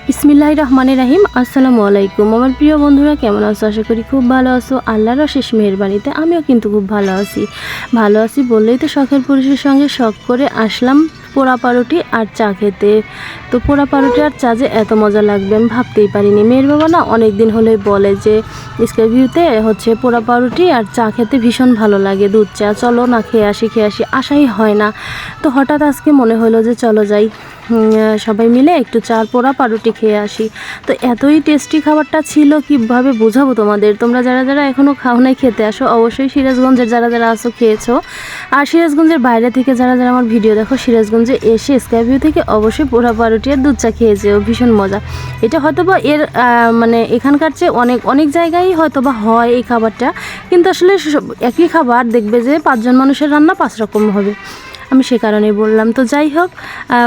বিসমিল্লাহির রহমানির রহিম। আসসালামু আলাইকুম আমার প্রিয় বন্ধুরা, কেমন আছো? আশা করি খুব ভালো আছো। আল্লাহর অশেষ মেহেরবানিতে আমিও কিন্তু খুব ভালো আছি বললেই তো শখের পুরুষের সঙ্গে শখ করে আসলাম পোড়া পাউরুটি আর চা খেতে। তো পোড়া পাউরুটি আর চা যে এত মজা লাগবে আমি ভাবতেই পারিনি। মেয়ের বাবা না অনেক দিন হলেই বলে যে স্কাই ভিউতে পোড়া পাউরুটি আর চা খেতে ভীষণ ভালো লাগে, দুধ চা, চলো না খেয়ে আসি আসাই হয় না। তো হঠাৎ আজকে মনে হলো যে চলো যাই, সবাই মিলে একটু চার পোড়া পাউরুটি খেয়ে আসি। তো এতই টেস্টি খাবারটা ছিল, কীভাবে বোঝাবো তোমাদের। তোমরা যারা যারা এখনও খাও নাই খেতে আসো, অবশ্যই সিরাজগঞ্জের যারা যারা আসো খেয়েছো, আর সিরাজগঞ্জের বাইরে থেকে যারা যারা আমার ভিডিও দেখো সিরাজগঞ্জে এসে স্কাই ভিউ থেকে অবশ্যই পোড়া পাউরুটি আর দুধ চা খেয়েছেও, ভীষণ মজা। এটা হয়তো বা এর মানে এখানকার চেয়ে অনেক অনেক জায়গায় হয়তো বা হয় এই খাবারটা, কিন্তু আসলে একই খাবার দেখবে যে 5 জন মানুষের রান্না 5 রকম হবে, আমি সে কারণেই বললাম। তো যাই হোক,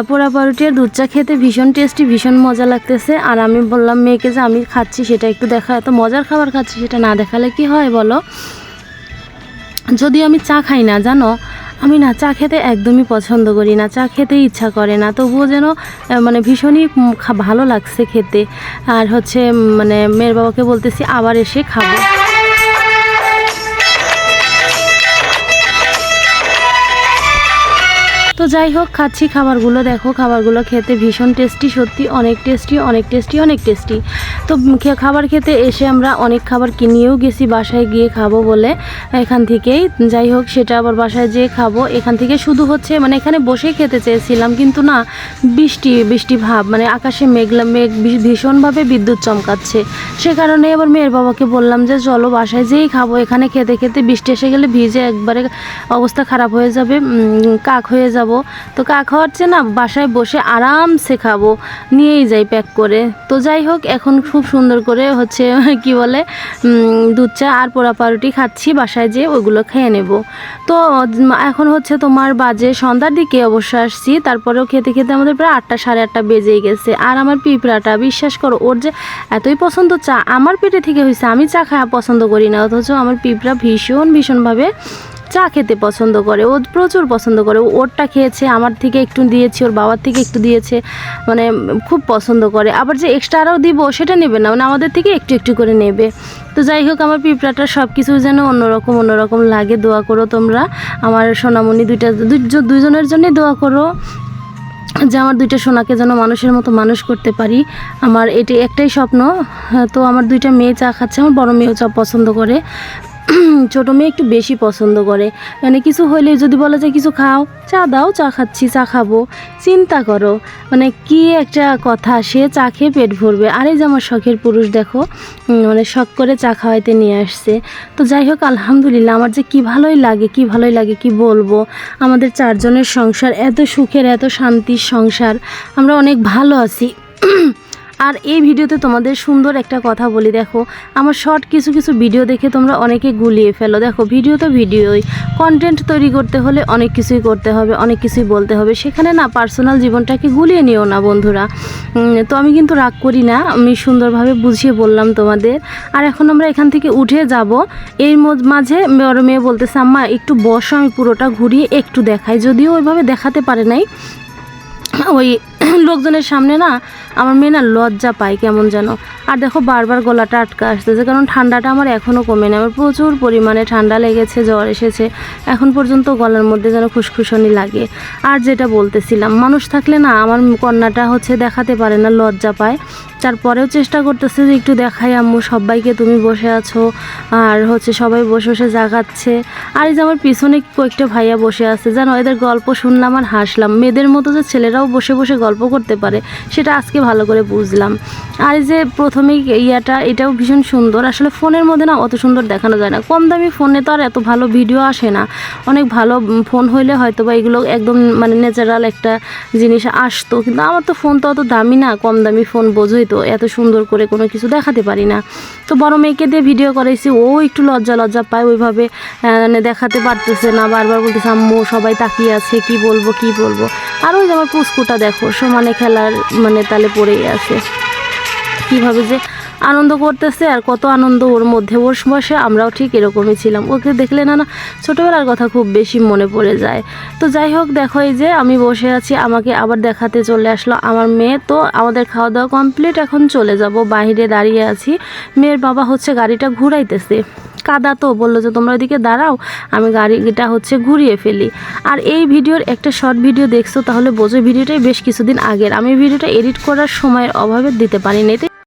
পোড়া পাউরুটি আর দুধ চা খেতে ভীষণ টেস্টি, ভীষণ মজা লাগতেছে। আর আমি বললাম মেয়েকে যে আমি খাচ্ছি সেটা একটু দেখা, এত মজার খাবার খাচ্ছি সেটা না দেখালে কি হয় বলো। যদিও আমি চা খাই না জানো, আমি না চা খেতে একদমই পছন্দ করি না, চা খেতেই ইচ্ছা করে না, তবুও যেন মানে ভীষণই ভালো লাগছে খেতে। আর মানে মেয়ের বাবাকে বলতেছি আবার এসে খাবো। তো যাই হোক, খাচ্ছি খাবারগুলো, দেখো খাবারগুলো খেতে ভীষণ টেস্টি, সত্যি অনেক টেস্টি অনেক টেস্টি অনেক টেস্টি। তো খাবার খেতে এসে আমরা অনেক খাবার কিনিয়েও গেছি বাসায় গিয়ে খাবো বলে এখান থেকেই। যাই হোক, সেটা আবার বাসায় যেয়ে খাবো। এখান থেকে শুধু মানে এখানে বসেই খেতে চেয়েছিলাম, কিন্তু না, বৃষ্টি বৃষ্টি ভাব, মানে আকাশে মেঘ ভীষণভাবে বিদ্যুৎ চমকাচ্ছে। সে কারণে এবার মেয়ের বাবাকে বললাম যে চলো বাসায় যেয়েই খাবো, এখানে খেতে খেতে বৃষ্টি এসে গেলে ভিজে একবারে অবস্থা খারাপ হয়ে যাবে, কাক হয়ে যাব। তো কাক হওয়ার চেয়ে না বাসায় বসে আরামসে খাবো, নিয়েই যাই প্যাক করে। তো যাই হোক, এখন খুব সুন্দর করে কি বলে দুধ চা আর পোড়া পাউরুটি খাচ্ছি, বাসায় যেয়ে ওইগুলো খেয়ে নেব। তো এখন তোমার বাজে সন্ধ্যার দিকে অবশ্য আসছি, তারপরেও খেতে খেতে আমাদের প্রায় 8টা সাড়ে 8টা বেজেই গেছে। আর আমার পিঁপড়াটা, বিশ্বাস করো, ওর যে এতই পছন্দ চা, আমার পেটে থেকে হয়েছে, আমি চা খাওয়া পছন্দ করি না, অথচ আমার পিঁপড়া ভীষণভাবে চা খেতে পছন্দ করে, ও প্রচুর পছন্দ করে। ওরটা খেয়েছে, আমার থেকে একটু দিয়েছি, ওর বাবার থেকে একটু দিয়েছে, মানে খুব পছন্দ করে। আবার যে এক্সট্রা আরও দিব সেটা নেবে না, মানে আমাদের থেকে একটু একটু করে নেবে। তো যাই হোক, আমার পিঁপড়াটা সব কিছু যেন অন্যরকম লাগে। দোয়া করো তোমরা আমার সোনামণি দুইজনের জন্যই দোয়া করো যে আমার 2টা সোনাকে যেন মানুষের মতো মানুষ করতে পারি। আমার এটি একটাই স্বপ্ন। তো আমার 2টা মেয়ে চা খাচ্ছে, আমার বড় মেয়েও চা পছন্দ করে, ছোটো মেয়ে একটু বেশি পছন্দ করে। মানে কিছু হইলে যদি বলা যায় কিছু খাও, চা দাও, চা খাচ্ছি, চা খাবো, চিন্তা করো, মানে কি একটা কথা, সে চা খেয়ে পেট ভরবে। আর এই যে আমার শখের পুরুষ দেখো, মানে শখ করে চা খাওয়াইতে নিয়ে আসছে। তো যাই হোক, আলহামদুলিল্লাহ, আমার যে কি ভালোই লাগে কি বলবো। আমাদের 4 জনের সংসার, এত সুখের এত শান্তির সংসার, আমরা অনেক ভালো আছি। আর এই ভিডিওতে তোমাদের সুন্দর একটা কথা বলি, দেখো আমার শর্ট কিছু ভিডিও দেখে তোমরা অনেকে গুলিয়ে ফেলো। দেখো ভিডিও তো ভিডিওই, কন্টেন্ট তৈরি করতে হলে অনেক কিছুই করতে হবে, অনেক কিছুই বলতে হবে, সেখানে না পার্সোনাল জীবনটাকে গুলিয়ে নিও না বন্ধুরা। তো আমি কিন্তু রাগ করি না, আমি সুন্দরভাবে বুঝিয়ে বললাম তোমাদের। আর এখন আমরা এখান থেকে উঠে যাব, এর মাঝে বড় মেয়ে বলতেছে আম্মা একটু বসো, আমি পুরোটা ঘুরিয়ে একটু দেখাই। যদিও ওইভাবে দেখাতে পারে নাই, ওই লোকজনের সামনে না আমার মেয়ে না লজ্জা পায় কেমন যেন। আর দেখো বারবার গলাটা আটকা আসতেছে, কারণ ঠান্ডাটা আমার এখনও কমে না, আমার প্রচুর পরিমাণে ঠান্ডা লেগেছে, জ্বর এসেছে, এখন পর্যন্ত গলার মধ্যে যেন খুশখুশনি লাগে। আর যেটা বলতেছিলাম, মানুষ থাকলে না আমার কন্যাটা দেখাতে পারে না, লজ্জা পায়। তারপরেও চেষ্টা করতেছে যে একটু দেখাই আম্মু সবাইকে, তুমি বসে আছো, আর সবাই বসে বসে জাগাচ্ছে। আর এই যে আমার পিছনে কয়েকটা ভাইয়া বসে আছে জানো, এদের গল্প শুনলাম আর হাসলাম। মেয়েদের মতো যে ছেলেরাও বসে বসে গল্প করতে পারে সেটা আজকে ভালো করে বুঝলাম। আর এই যে প্রথমেই এটাও ভীষণ সুন্দর, আসলে ফোনের মধ্যে না অত সুন্দর দেখানো যায় না, কম দামি ফোনে তো আর এত ভালো ভিডিও আসে না। অনেক ভালো ফোন হইলে হয়তো বা এগুলো একদম মানে ন্যাচারাল একটা জিনিস আসতো, কিন্তু আমার তো ফোন তো অত দামি না, কম দামি ফোন, বোঝোই তো, এত সুন্দর করে কোনো কিছু দেখাতে পারি না। তো বড় মেয়েকে দিয়ে ভিডিও করাইছি, ও একটু লজ্জা পায়, ওইভাবে মানে দেখাতে পারতেছে না, বারবার বলতেছে আম্মু সবাই তাকিয়ে আছে, কি বলবো। আর ওই যে আমার পুস্কুটা দেখো সমানে খেলার মানে তালে পড়েই আছে, কীভাবে যে আনন্দ করতেছে আর কত আনন্দ ওর মধ্যে। ওর বয়সে আমরাও ঠিক এরকমই ছিলাম। ওকে দেখলে না ছোটোবেলার কথা খুব বেশি মনে পড়ে যায়। তো যাই হোক, দেখো এই যে আমি বসে আছি, আমাকে আবার দেখাতে চলে আসলো আমার মেয়ে। তো আমাদের খাওয়া দাওয়া কমপ্লিট, এখন চলে যাব। বাইরে দাঁড়িয়ে আছি, মেয়ের বাবা হচ্ছে গাড়িটা ঘুরাইতেছে। কাদা তো বললো যে তোমরা ওইদিকে দাঁড়াও, আমি গাড়িটা হচ্ছে ঘুরিয়ে ফেলি। আর এই ভিডিওর একটা শর্ট ভিডিও দেখছো তাহলে বোঝো ভিডিওটাই বেশ কিছুদিন আগের। আমি ভিডিওটা এডিট করার সময়ের অভাবে দিতে পারিনি।